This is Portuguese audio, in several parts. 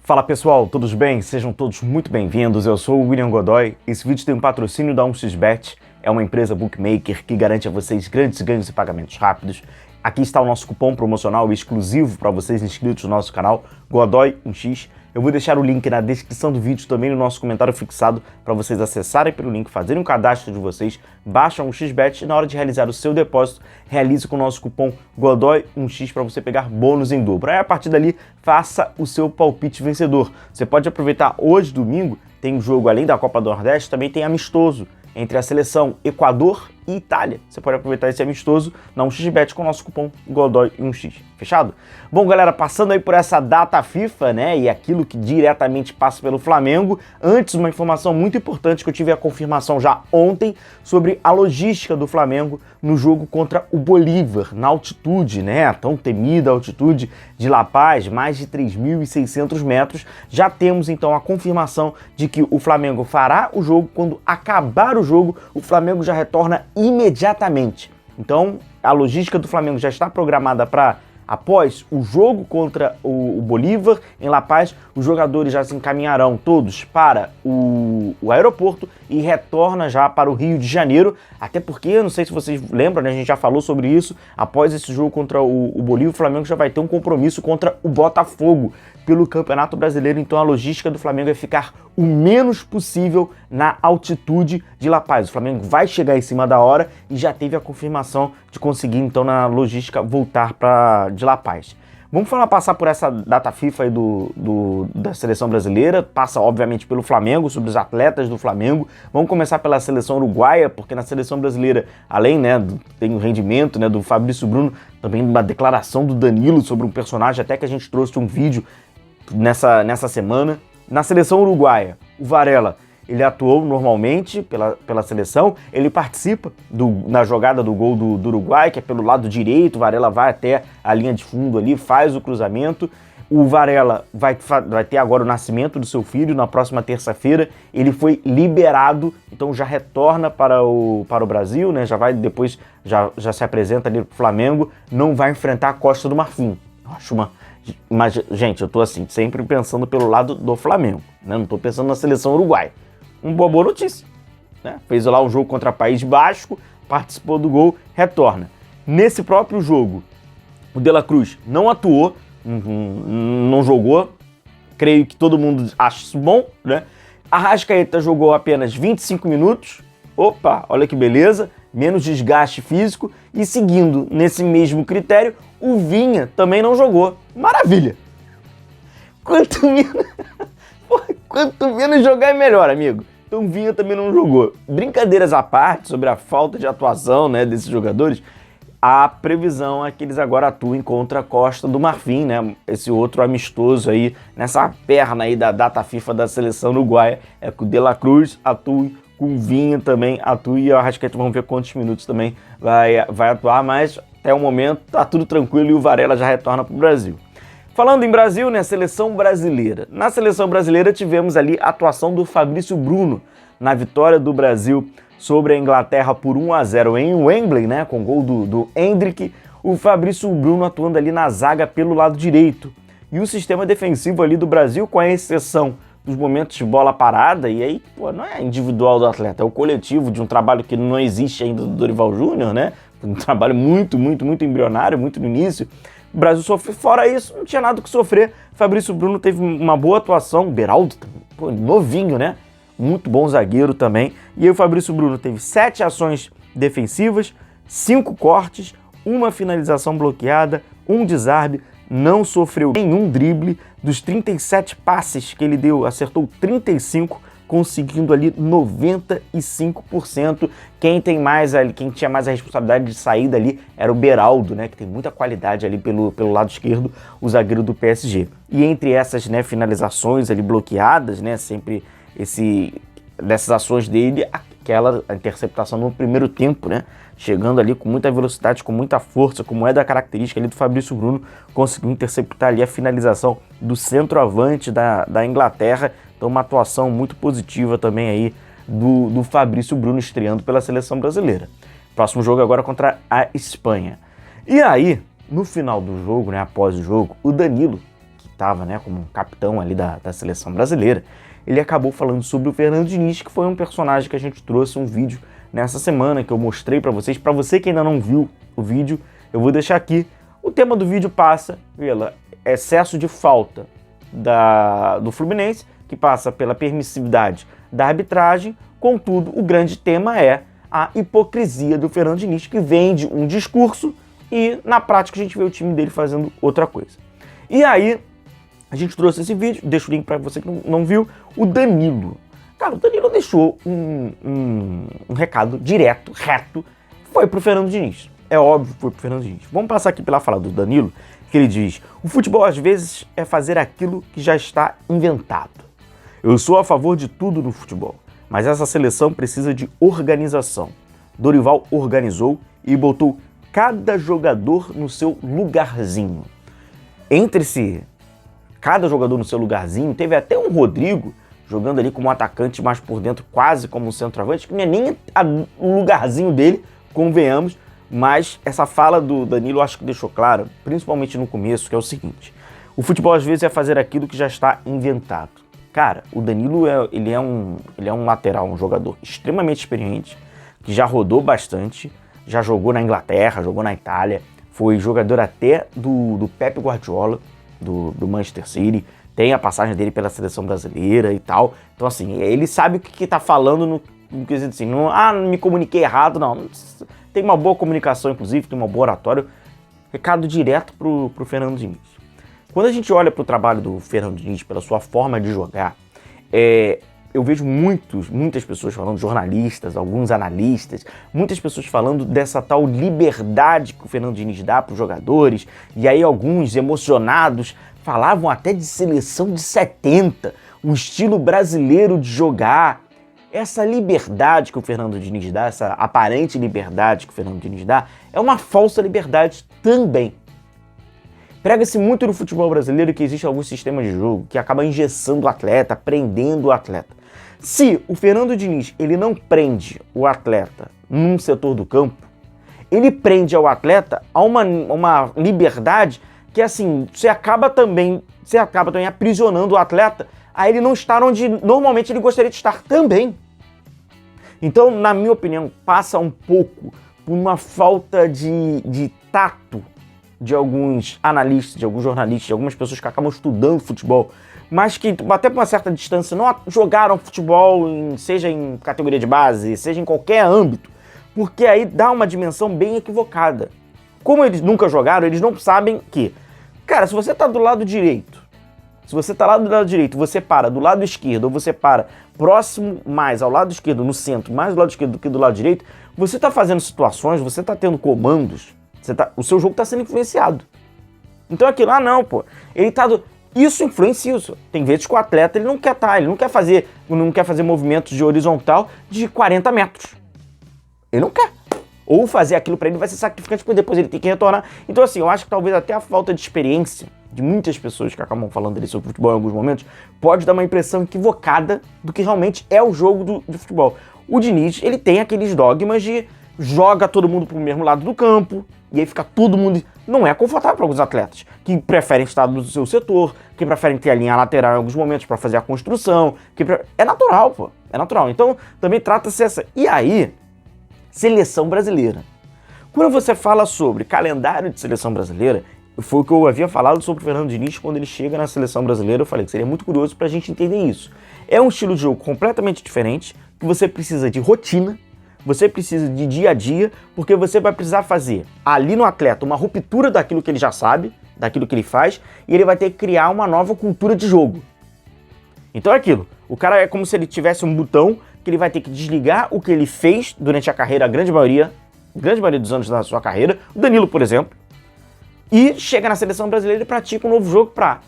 Fala pessoal, todos bem? Sejam todos muito bem-vindos, eu sou o William Godoy. Esse vídeo tem um patrocínio da 1xBet, é uma empresa bookmaker que garante a vocês grandes ganhos e pagamentos rápidos. Aqui está o nosso cupom promocional exclusivo para vocês inscritos no nosso canal, Godoy1x. Eu vou deixar o link na descrição do vídeo, também no nosso comentário fixado, para vocês acessarem pelo link, fazerem um cadastro de vocês, baixam o 1xBet e na hora de realizar o seu depósito, realize com o nosso cupom Godoy1x para você pegar bônus em dobro. Aí a partir dali, faça o seu palpite vencedor. Você pode aproveitar hoje, domingo, tem um jogo além da Copa do Nordeste, também tem amistoso entre a seleção Equador e Itália. Você pode aproveitar esse amistoso na 1xBet com o nosso cupom Godoy1x. Fechado? Bom, galera, passando aí por essa data FIFA, né, e aquilo que diretamente passa pelo Flamengo, antes uma informação muito importante que eu tive a confirmação já ontem sobre a logística do Flamengo no jogo contra o Bolívar, na altitude, né, a tão temida altitude de La Paz, mais de 3.600 metros. Já temos então a confirmação de que o Flamengo fará o jogo. Quando acabar o jogo, o Flamengo já retorna imediatamente. Então, a logística do Flamengo já está programada para, após o jogo contra o Bolívar em La Paz, os jogadores já se encaminharão todos para o aeroporto e retorna já para o Rio de Janeiro, até porque, não sei se vocês lembram, né, a gente já falou sobre isso, após esse jogo contra o Bolívar, o Flamengo já vai ter um compromisso contra o Botafogo pelo Campeonato Brasileiro. Então a logística do Flamengo é ficar o menos possível na altitude de La Paz. O Flamengo vai chegar em cima da hora e já teve a confirmação de conseguir então na logística voltar de La Paz. Vamos passar por essa data FIFA aí da seleção brasileira, passa obviamente pelo Flamengo, sobre os atletas do Flamengo. Vamos começar pela seleção uruguaia, porque na seleção brasileira, além, né, tem o rendimento, né, do Fabrício Bruno, também uma declaração do Danilo sobre um personagem, até que a gente trouxe um vídeo nessa semana. Na seleção uruguaia, o Varela, ele atuou normalmente pela seleção, ele participa na jogada do gol do Uruguai, que é pelo lado direito. O Varela vai até a linha de fundo ali, faz o cruzamento. O Varela vai ter agora o nascimento do seu filho na próxima terça-feira. Ele foi liberado, então já retorna para o Brasil, né? Já vai depois, já se apresenta ali pro Flamengo, não vai enfrentar a Costa do Marfim. Mas, gente, eu tô assim, sempre pensando pelo lado do Flamengo, né? Não tô pensando na seleção uruguaia. Uma boa notícia, né? Fez lá um jogo contra o País Basco, participou do gol, retorna. Nesse próprio jogo, o De La Cruz não atuou, não jogou, creio que todo mundo acha isso bom, né? Arrascaeta jogou apenas 25 minutos, opa, olha que beleza, menos desgaste físico, e seguindo nesse mesmo critério, o Vinha também não jogou. Maravilha! Quanto menos jogar é melhor, amigo. Então o Vinha também não jogou. Brincadeiras à parte sobre a falta de atuação, né, desses jogadores, a previsão é que eles agora atuem contra a Costa do Marfim, né? Esse outro amistoso aí, nessa perna aí da data FIFA da seleção uruguaia, é que o De La Cruz atue, com o Vinha também atue, e o Arrascaeta, vamos ver quantos minutos também vai atuar, mas até o momento tá tudo tranquilo e o Varela já retorna para o Brasil. Falando em Brasil, né, seleção brasileira. Na seleção brasileira tivemos ali a atuação do Fabrício Bruno na vitória do Brasil sobre a Inglaterra por 1-0 em Wembley, né, com gol do Endrick. O Fabrício Bruno atuando ali na zaga pelo lado direito. E o sistema defensivo ali do Brasil, com a exceção dos momentos de bola parada, e aí, pô, não é individual do atleta, é o coletivo de um trabalho que não existe ainda do Dorival Júnior, né? Um trabalho muito embrionário, muito no início. O Brasil sofreu, fora isso, não tinha nada que sofrer. Fabrício Bruno teve uma boa atuação, Beraldo, pô, novinho, né? Muito bom zagueiro também. E aí o Fabrício Bruno teve 7 ações defensivas, 5 cortes, 1 finalização bloqueada, 1 desarme, não sofreu nenhum drible. Dos 37 passes que ele deu, acertou 35, conseguindo ali 95%. Quem tinha mais a responsabilidade de saída ali era o Beraldo, né, que tem muita qualidade ali pelo lado esquerdo, o zagueiro do PSG. E entre essas, né, finalizações ali bloqueadas, né, sempre dessas ações dele, aquela interceptação no primeiro tempo, né, chegando ali com muita velocidade, com muita força, como é da característica ali do Fabrício Bruno, conseguiu interceptar ali a finalização do centroavante da Inglaterra. Então uma atuação muito positiva também aí do Fabrício Bruno estreando pela seleção brasileira. Próximo jogo agora contra a Espanha. E aí, no final do jogo, né, após o jogo, o Danilo, que estava, né, como capitão ali da seleção brasileira, ele acabou falando sobre o Fernando Diniz, que foi um personagem que a gente trouxe um vídeo nessa semana, que eu mostrei para vocês. Para você que ainda não viu o vídeo, eu vou deixar aqui. O tema do vídeo passa pelo excesso de falta do Fluminense, que passa pela permissividade da arbitragem. Contudo, o grande tema é a hipocrisia do Fernando Diniz, que vende um discurso e, na prática, a gente vê o time dele fazendo outra coisa. E aí, a gente trouxe esse vídeo, deixo o link para você que não viu, o Danilo. Cara, o Danilo deixou um recado direto, reto, foi pro Fernando Diniz. É óbvio que foi pro Fernando Diniz. Vamos passar aqui pela fala do Danilo, que ele diz: o futebol às vezes é fazer aquilo que já está inventado. Eu sou a favor de tudo no futebol, mas essa seleção precisa de organização. Dorival organizou e botou cada jogador no seu lugarzinho. Cada jogador no seu lugarzinho, teve até um Rodrigo jogando ali como atacante mais por dentro, quase como um centroavante, que não é nem o lugarzinho dele, convenhamos, mas essa fala do Danilo eu acho que deixou claro, principalmente no começo, que é o seguinte: o futebol às vezes é fazer aquilo que já está inventado. Cara, o Danilo ele é um lateral, um jogador extremamente experiente, que já rodou bastante, já jogou na Inglaterra, jogou na Itália, foi jogador até do Pep Guardiola, do Manchester City, tem a passagem dele pela seleção brasileira e tal. Então, assim, ele sabe o que tá falando no quesito assim, não me comuniquei errado, não. Tem uma boa comunicação, inclusive, tem um bom oratório. Recado direto pro Fernando Diniz. Quando a gente olha pro trabalho do Fernando Diniz, pela sua forma de jogar, eu vejo muitas pessoas falando, jornalistas, alguns analistas, muitas pessoas falando dessa tal liberdade que o Fernando Diniz dá para os jogadores, e aí alguns emocionados falavam até de seleção de 70, o estilo brasileiro de jogar. Essa liberdade que o Fernando Diniz dá, essa aparente liberdade que o Fernando Diniz dá, é uma falsa liberdade também. Prega-se muito no futebol brasileiro que existe alguns sistemas de jogo que acabam engessando o atleta, prendendo o atleta. Se o Fernando Diniz ele não prende o atleta num setor do campo, ele prende ao atleta a uma liberdade que, assim, você acaba também aprisionando o atleta a ele não estar onde normalmente ele gostaria de estar também. Então, na minha opinião, passa um pouco por uma falta de tato de alguns analistas, de alguns jornalistas, de algumas pessoas que acabam estudando futebol, mas que até por uma certa distância não jogaram futebol, seja em categoria de base, seja em qualquer âmbito, porque aí dá uma dimensão bem equivocada. Como eles nunca jogaram, eles não sabem que, cara, se você tá do lado direito, você para do lado esquerdo, ou você para próximo mais ao lado esquerdo, no centro, mais do lado esquerdo do que do lado direito, você tá fazendo situações, você tá tendo comandos, o seu jogo tá sendo influenciado. Então aquilo, isso influencia isso. Tem vezes que o atleta ele não quer fazer movimentos de horizontal de 40 metros. Ele não quer. Ou fazer aquilo para ele vai ser sacrificante, porque depois ele tem que retornar. Então, assim, eu acho que talvez até a falta de experiência de muitas pessoas que acabam falando ali sobre futebol em alguns momentos pode dar uma impressão equivocada do que realmente é o jogo de futebol. O Diniz, ele tem aqueles dogmas de joga todo mundo pro mesmo lado do campo, e aí fica todo mundo... Não é confortável para alguns atletas, que preferem estar no seu setor, que preferem ter a linha lateral em alguns momentos para fazer a construção, é natural, pô, é natural. Então, também trata-se essa... E aí, seleção brasileira. Quando você fala sobre calendário de seleção brasileira, foi o que eu havia falado sobre o Fernando Diniz quando ele chega na seleção brasileira, eu falei que seria muito curioso para a gente entender isso. É um estilo de jogo completamente diferente, que você precisa de rotina, você precisa de dia a dia, porque você vai precisar fazer ali no atleta uma ruptura daquilo que ele já sabe, daquilo que ele faz, e ele vai ter que criar uma nova cultura de jogo. Então é aquilo, o cara é como se ele tivesse um botão que ele vai ter que desligar o que ele fez durante a carreira, a grande maioria dos anos da sua carreira, o Danilo, por exemplo, e chega na seleção brasileira e pratica um novo jogo para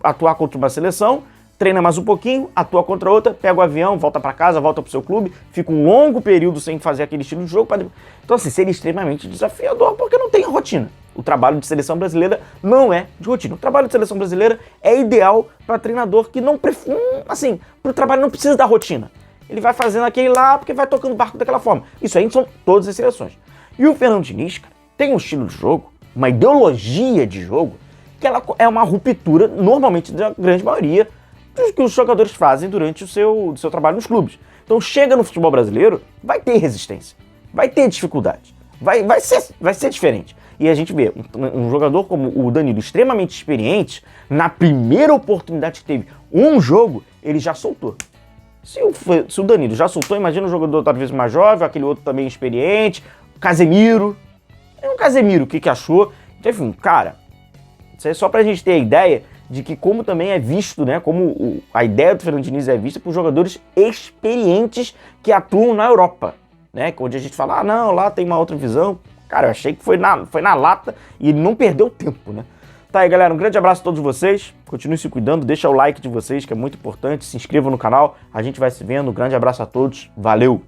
atuar contra uma seleção, treina mais um pouquinho, atua contra outra, pega o avião, volta para casa, volta pro seu clube, fica um longo período sem fazer aquele estilo de jogo. Então, assim, seria extremamente desafiador, porque não tem rotina. O trabalho de seleção brasileira não é de rotina. O trabalho de seleção brasileira é ideal para treinador que não assim, pro trabalho não precisa da rotina. Ele vai fazendo aquele lá porque vai tocando o barco daquela forma. Isso aí são todas as seleções. E o Fernando Diniz, cara, tem um estilo de jogo, uma ideologia de jogo, que ela é uma ruptura, normalmente, da grande maioria dos que os jogadores fazem durante o seu trabalho nos clubes. Então chega no futebol brasileiro, vai ter resistência, vai ter dificuldade, vai ser diferente. E a gente vê um jogador como o Danilo, extremamente experiente, na primeira oportunidade que teve um jogo, ele já soltou. Se o Danilo já soltou, imagina um jogador talvez mais jovem, aquele outro também experiente, Casemiro. O Casemiro, o que achou? Então, enfim, cara, isso é só pra gente ter a ideia de que como também é visto, né, como a ideia do Fernando Diniz é vista por jogadores experientes que atuam na Europa, né, onde a gente fala, ah, não, lá tem uma outra visão. Cara, eu achei que foi na lata e ele não perdeu tempo, né. Tá aí, galera, um grande abraço a todos vocês, continuem se cuidando, deixa o like de vocês, que é muito importante, se inscrevam no canal, a gente vai se vendo, um grande abraço a todos, valeu!